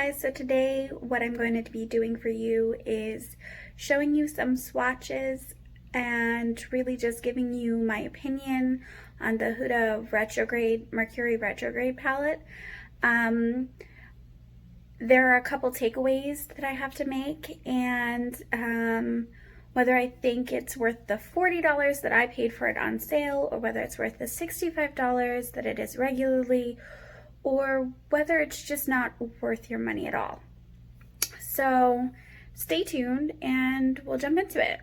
guys, so today what I'm going to be doing for you is showing you some swatches and really just giving you my opinion on the Huda Mercury Retrograde palette. There are a couple takeaways that I have to make, and whether I think it's worth the $40 that I paid for it on sale, or whether it's worth the $65 that it is regularly, or whether it's just not worth your money at all. So stay tuned and we'll jump into it.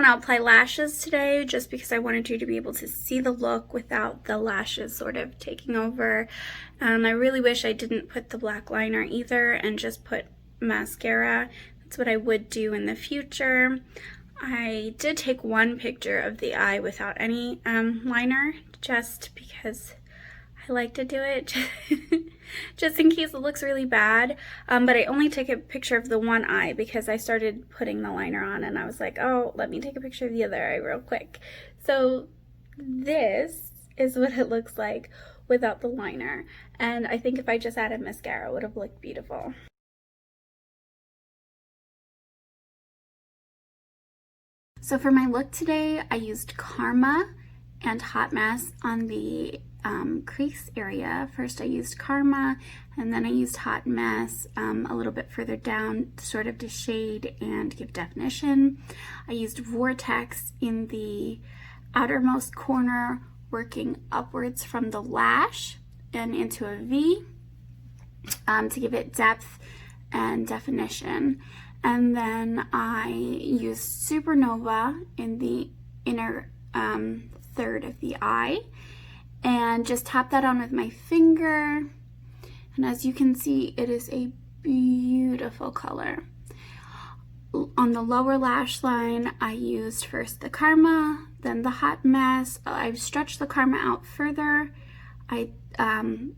I'll apply lashes today just because I wanted you to be able to see the look without the lashes sort of taking over. I really wish I didn't put the black liner either and just put mascara. That's what I would do in the future. I did take one picture of the eye without any liner just because I like to do it just in case it looks really bad, but I only took a picture of the one eye because I started putting the liner on and I was like, oh, let me take a picture of the other eye real quick. So this is what it looks like without the liner, and I think if I just added mascara it would have looked beautiful. So for my look today, I used Karma and Hot Mess on the crease area. First I used Karma and then I used Hot Mess a little bit further down sort of to shade and give definition. I used Vortex in the outermost corner, working upwards from the lash and into a V to give it depth and definition. And then I used Supernova in the inner third of the eye and just tap that on with my finger, and as you can see, it is a beautiful color. On the lower lash line, I used first the Karma, then the Hot Mess. I've stretched the Karma out further. I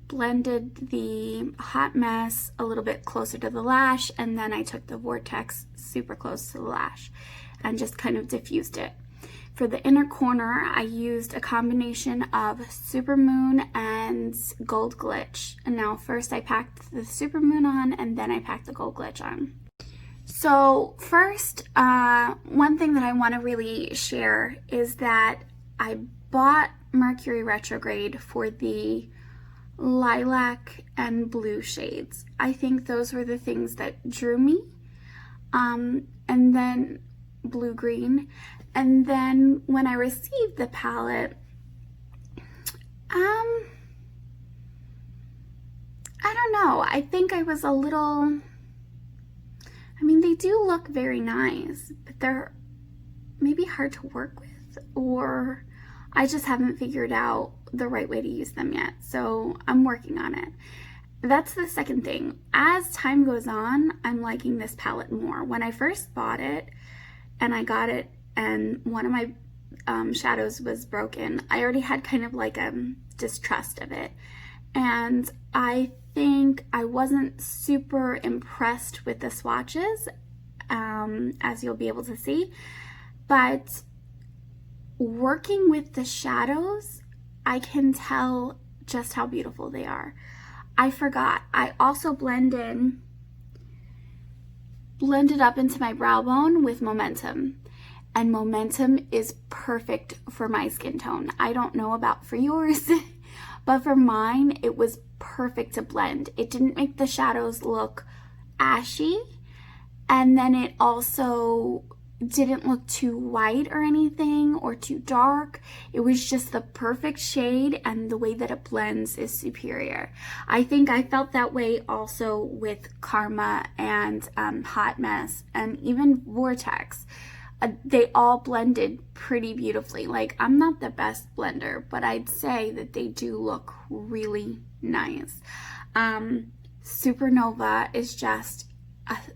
blended the Hot Mess a little bit closer to the lash, and then I took the Vortex super close to the lash and just kind of diffused it. For the inner corner, I used a combination of Supermoon and Gold Glitch. And now first I packed the Supermoon on and then I packed the Gold Glitch on. So first, one thing that I want to really share is that I bought Mercury Retrograde for the lilac and blue shades. I think those were the things that drew me. And then blue-green. And then when I received the palette, I don't know. I think I was a little, I mean, they do look very nice, but they're maybe hard to work with, or I just haven't figured out the right way to use them yet. So I'm working on it. That's the second thing. As time goes on, I'm liking this palette more. When I first bought it and I got it and one of my shadows was broken, I already had kind of like a distrust of it. And I think I wasn't super impressed with the swatches, as you'll be able to see. But working with the shadows, I can tell just how beautiful they are. I forgot, I also blended up into my brow bone with Momentum. And Momentum is perfect for my skin tone. I don't know about for yours, but for mine, it was perfect to blend. It didn't make the shadows look ashy, and then it also didn't look too white or anything or too dark. It was just the perfect shade, and the way that it blends is superior. I think I felt that way also with Karma and Hot Mess and even Vortex. They all blended pretty beautifully. Like, I'm not the best blender, but I'd say that they do look really nice. Supernova is just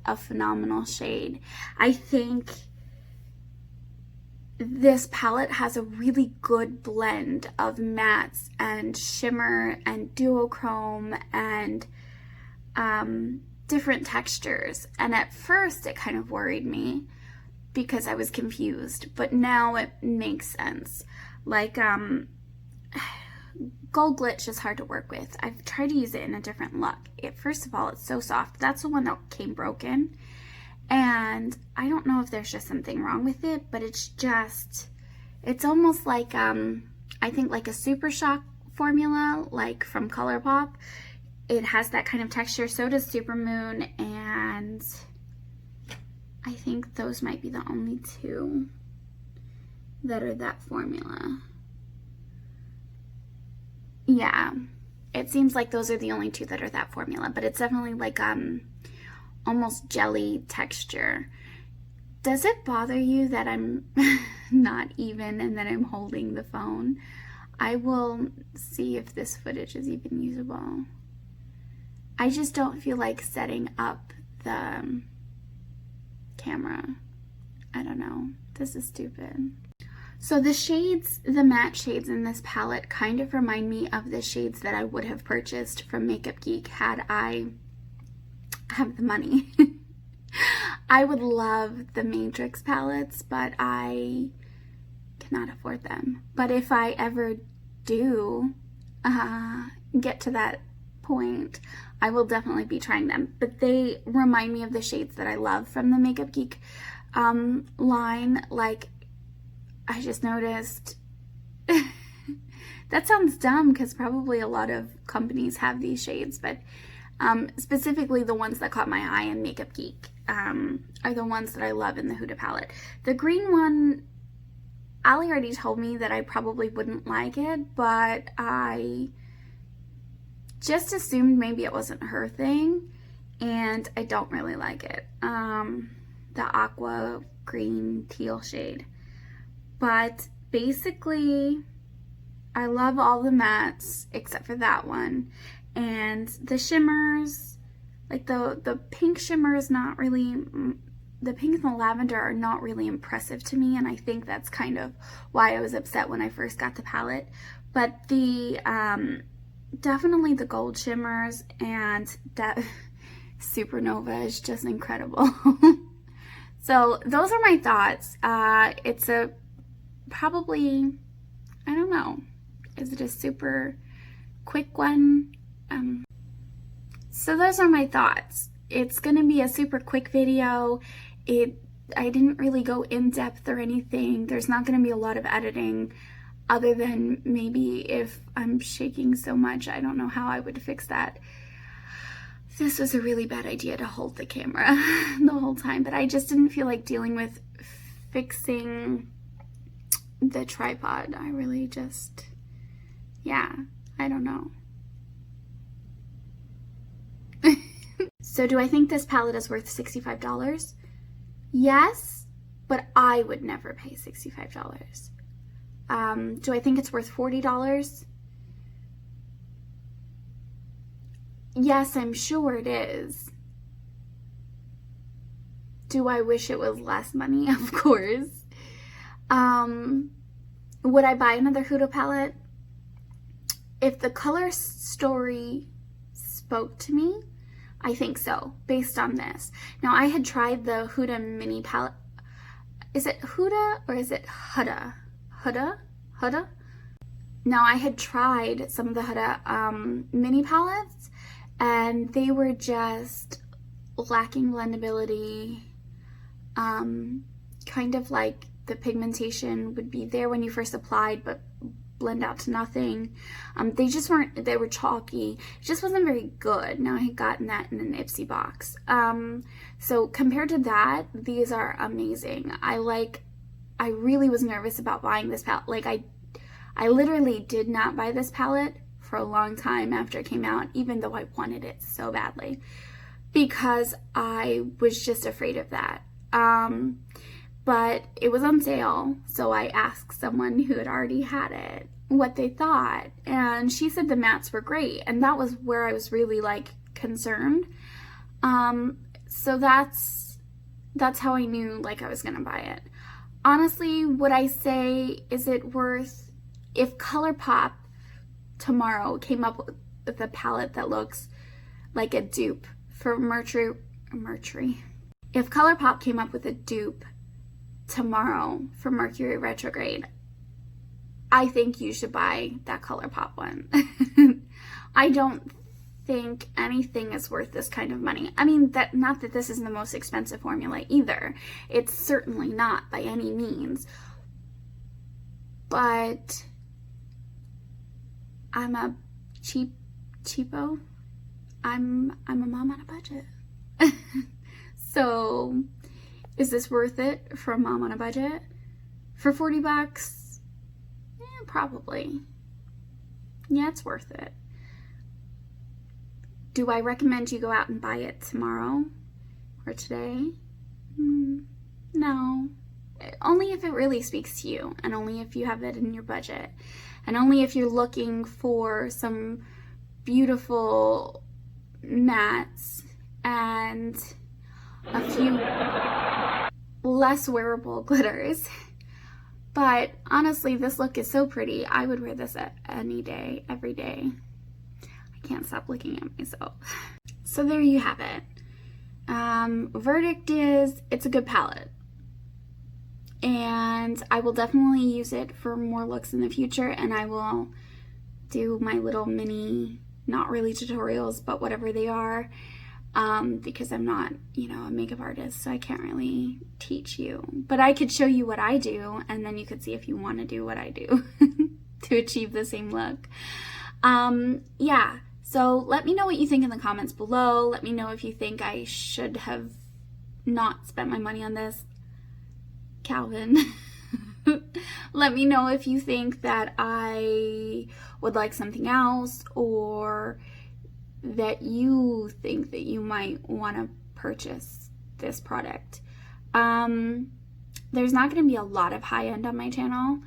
a phenomenal shade. I think this palette has a really good blend of mattes and shimmer and duochrome and different textures. And at first it kind of worried me because I was confused, but now it makes sense. Like Gold Glitch is hard to work with. I've tried to use it in a different look. First of all, it's so soft. That's the one that came broken. And I don't know if there's just something wrong with it, but it's almost like, I think like a Super Shock formula, like from ColourPop. It has that kind of texture. So does Supermoon, and I think those might be the only two that are that formula. Yeah, it seems like those are the only two that are that formula, but it's definitely like almost jelly texture. Does it bother you that I'm not even and that I'm holding the phone? I will see if this footage is even usable. I just don't feel like setting up the camera. I don't know. This is stupid. So the shades, the matte shades in this palette kind of remind me of the shades that I would have purchased from Makeup Geek had I have the money. I would love the Matrix palettes, but I cannot afford them. But if I ever do get to that point, I will definitely be trying them. But they remind me of the shades that I love from the Makeup Geek line. Like, I just noticed that sounds dumb because probably a lot of companies have these shades, but specifically the ones that caught my eye in Makeup Geek are the ones that I love in the Huda palette. The green one, Ali already told me that I probably wouldn't like it, but I just assumed maybe it wasn't her thing, and I don't really like it. The aqua green teal shade. But basically, I love all the mattes except for that one. And the shimmers, like the pink shimmer is not really, the pink and the lavender are not really impressive to me, and I think that's kind of why I was upset when I first got the palette. But the, definitely the gold shimmers and that Supernova is just incredible. So those are my thoughts. It's a probably, I don't know, is it a super quick one? So those are my thoughts. It's gonna be a super quick video. I didn't really go in depth or anything. There's not gonna be a lot of editing other than maybe if I'm shaking so much, I don't know how I would fix that. This was a really bad idea to hold the camera the whole time, but I just didn't feel like dealing with fixing the tripod. I really just, yeah, I don't know. So do I think this palette is worth $65? Yes, but I would never pay $65. Do I think it's worth $40? Yes, I'm sure it is. Do I wish it was less money? Of course. Would I buy another Huda palette? If the color story spoke to me, I think so, based on this. Now, I had tried the Huda mini palette. Is it Huda or is it Huda? Huda? Now, I had tried some of the Huda mini palettes, and they were just lacking blendability. Kind of like the pigmentation would be there when you first applied, but blend out to nothing. They just weren't, they were chalky. It just wasn't very good. Now I had gotten that in an Ipsy box. So compared to that, these are amazing. I really was nervous about buying this palette. Like I literally did not buy this palette for a long time after it came out, even though I wanted it so badly, because I was just afraid of that. But it was on sale, so I asked someone who had already had it what they thought, and she said the mattes were great, and that was where I was really like concerned. So that's how I knew like I was gonna buy it. Honestly, would I say, is it worth, if ColourPop tomorrow came up with a palette that looks like a dupe for Mercury, if ColourPop came up with a dupe tomorrow for Mercury Retrograde, I think you should buy that ColourPop one. I don't think anything is worth this kind of money. I mean, not that this is the most expensive formula either. It's certainly not by any means. But I'm a cheapo. I'm a mom on a budget. So is this worth it for a mom on a budget? For 40 bucks? Yeah, probably. Yeah, it's worth it. Do I recommend you go out and buy it tomorrow or today? No. Only if it really speaks to you, and only if you have it in your budget, and only if you're looking for some beautiful mattes and a few less wearable glitters. But honestly, this look is so pretty. I would wear this any day, every day. I can't stop looking at myself. So there you have it. Verdict is, it's a good palette. And I will definitely use it for more looks in the future, and I will do my little mini, not really tutorials, but whatever they are. Because I'm not, a makeup artist, so I can't really teach you. But I could show you what I do, and then you could see if you want to do what I do to achieve the same look. Yeah, so let me know what you think in the comments below. Let me know if you think I should have not spent my money on this. Calvin. Let me know if you think that I would like something else, or that you think that you might want to purchase this product. There's not going to be a lot of high end on my channel.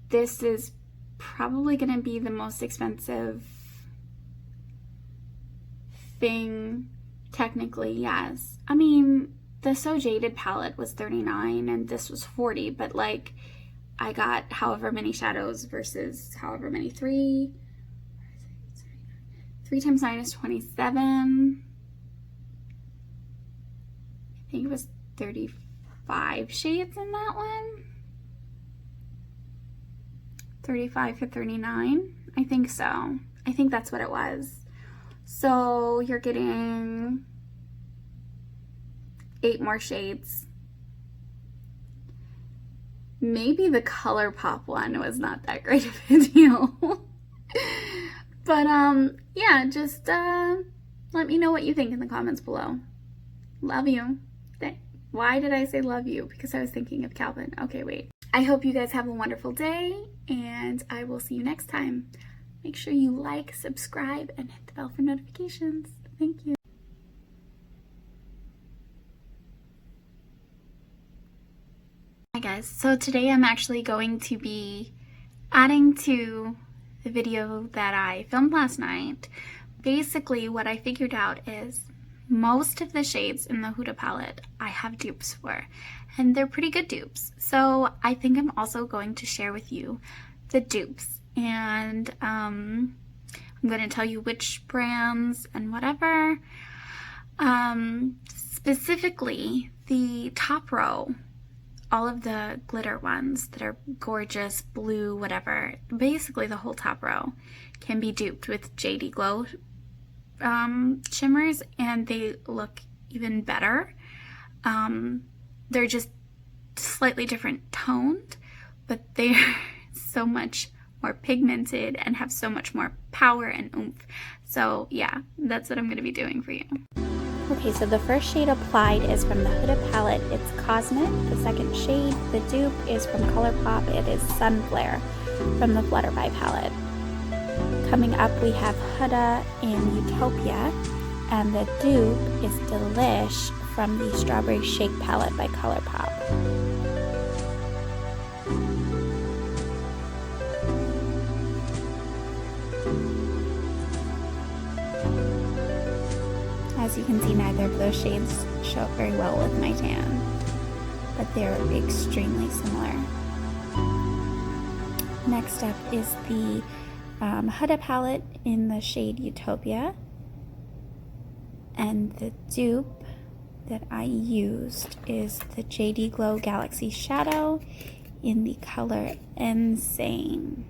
This is probably going to be the most expensive thing, technically, yes. I mean, the So Jaded palette was $39 and this was $40, but like I got however many shadows versus however many, 3 times 9 is 27. I think it was 35 shades in that one. 35 for 39. I think so. I think that's what it was. So you're getting 8 more shades. Maybe the ColourPop one was not that great of a deal. But yeah, just let me know what you think in the comments below. Love you. Why did I say love you? Because I was thinking of Calvin. Okay, wait. I hope you guys have a wonderful day, and I will see you next time. Make sure you like, subscribe, and hit the bell for notifications. Thank you. Hi guys, so today I'm actually going to be adding to the video that I filmed last night. Basically what I figured out is most of the shades in the Huda palette I have dupes for, and they're pretty good dupes. So I think I'm also going to share with you the dupes, and I'm going to tell you which brands and whatever. Specifically the top row, all of the glitter ones that are gorgeous, blue, whatever, basically the whole top row can be duped with JD Glow shimmers, and they look even better. They're just slightly different toned, but they're so much more pigmented and have so much more power and oomph. So yeah, that's what I'm going to be doing for you. Okay, so the first shade applied is from the Huda palette. It's Cosmic. The second shade, the dupe, is from ColourPop. It is Sun Flare from the Flutterby palette. Coming up, we have Huda in Utopia, and the dupe is Delish from the Strawberry Shake palette by ColourPop. As you can see, neither of those shades show up very well with my tan, but they're extremely similar. Next up is the Huda palette in the shade Utopia, and the dupe that I used is the JD Glow Galaxy Shadow in the color Insane,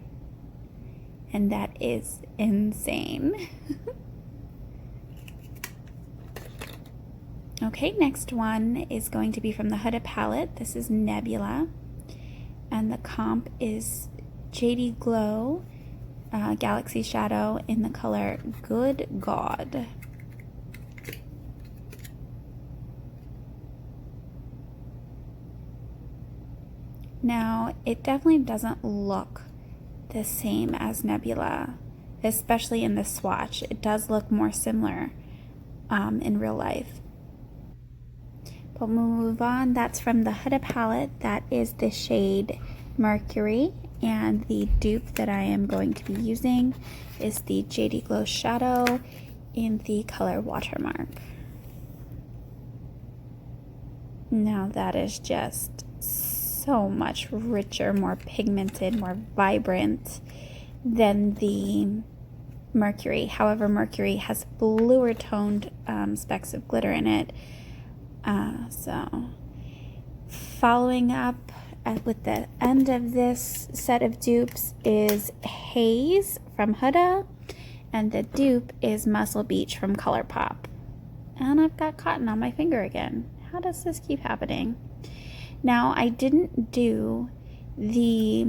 and that is insane. Okay, next one is going to be from the Huda palette. This is Nebula, and the comp is JD Glow Galaxy Shadow in the color Good God. Now, it definitely doesn't look the same as Nebula, especially in the swatch. It does look more similar in real life. But we'll move on. That's from the Huda palette. That is the shade Mercury, and the dupe that I am going to be using is the JD Glow Shadow in the color Watermark. Now that is just so much richer, more pigmented, more vibrant than the Mercury. However, Mercury has bluer toned specks of glitter in it. So following up with the end of this set of dupes is Haze from Huda, and the dupe is Muscle Beach from ColourPop. And I've got cotton on my finger again. How does this keep happening? Now, I didn't do the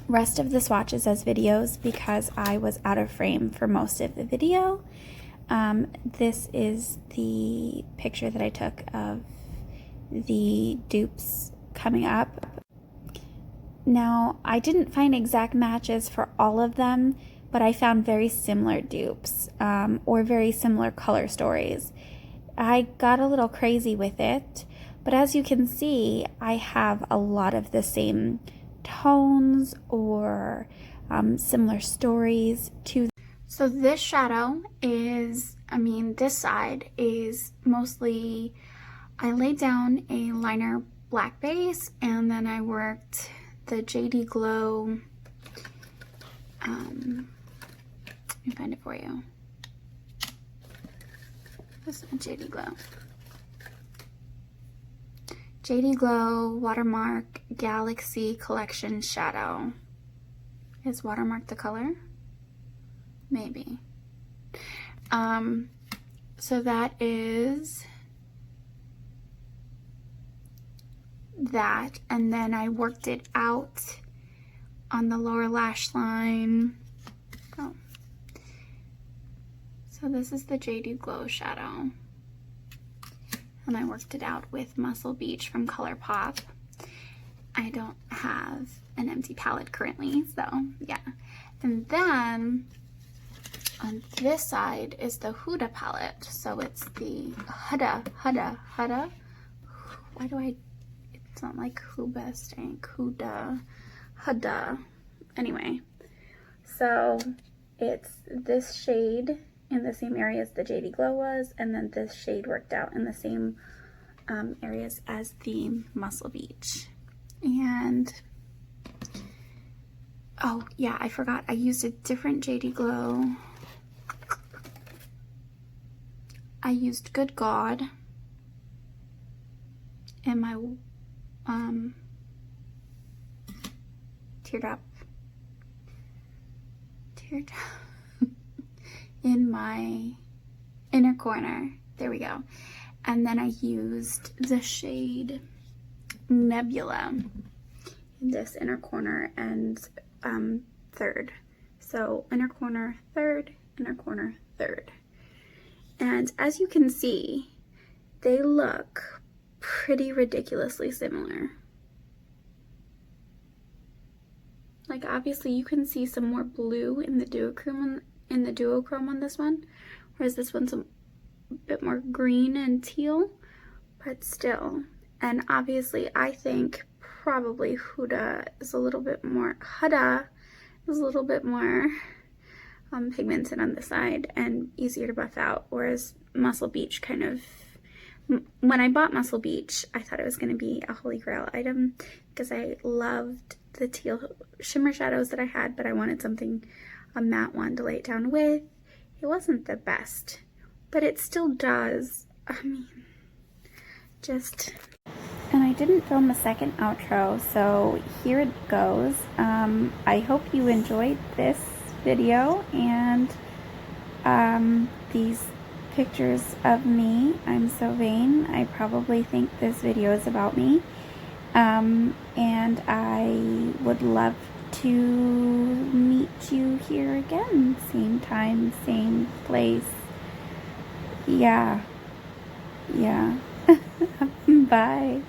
rest of the swatches as videos because I was out of frame for most of the video. This is the picture that I took of the dupes coming up. Now, I didn't find exact matches for all of them, but I found very similar dupes or very similar color stories. I got a little crazy with it, but as you can see, I have a lot of the same tones or similar stories to. So this shadow is, this side is mostly, I laid down a liner black base, and then I worked the JD Glow, let me find it for you. This is JD Glow. JD Glow Watermark Galaxy Collection Shadow. Is Watermark the color? Maybe. So that is that, and then I worked it out on the lower lash line. Oh. So this is the JD Glow shadow, and I worked it out with Muscle Beach from ColourPop. I don't have an empty palette currently, so yeah. And then on this side is the Huda palette. So it's the Huda. Why do I, It's not like Huda stank, Huda. Anyway, so it's this shade in the same area as the JD Glow was, and then this shade worked out in the same areas as the Muscle Beach. And oh yeah, I forgot, I used a different JD Glow. I used Good God in my teardrop in my inner corner. There we go. And then I used the shade Nebula in this inner corner and third. So inner corner, third, inner corner, third. And as you can see, they look pretty ridiculously similar. Like obviously you can see some more blue in the duochrome on this one, whereas this one's a bit more green and teal, but still. And obviously I think probably Huda is a little bit more pigmented on the side and easier to buff out, whereas Muscle Beach kind of, when I bought Muscle Beach, I thought it was going to be a holy grail item because I loved the teal shimmer shadows that I had, but I wanted something, a matte one to lay it down with. It wasn't the best, but it still does. I mean, just... And I didn't film a second outro, so here it goes. I hope you enjoyed this video and these pictures of me. I'm so vain. I probably think this video is about me. And I would love to meet you here again. Same time, same place. Yeah. Bye.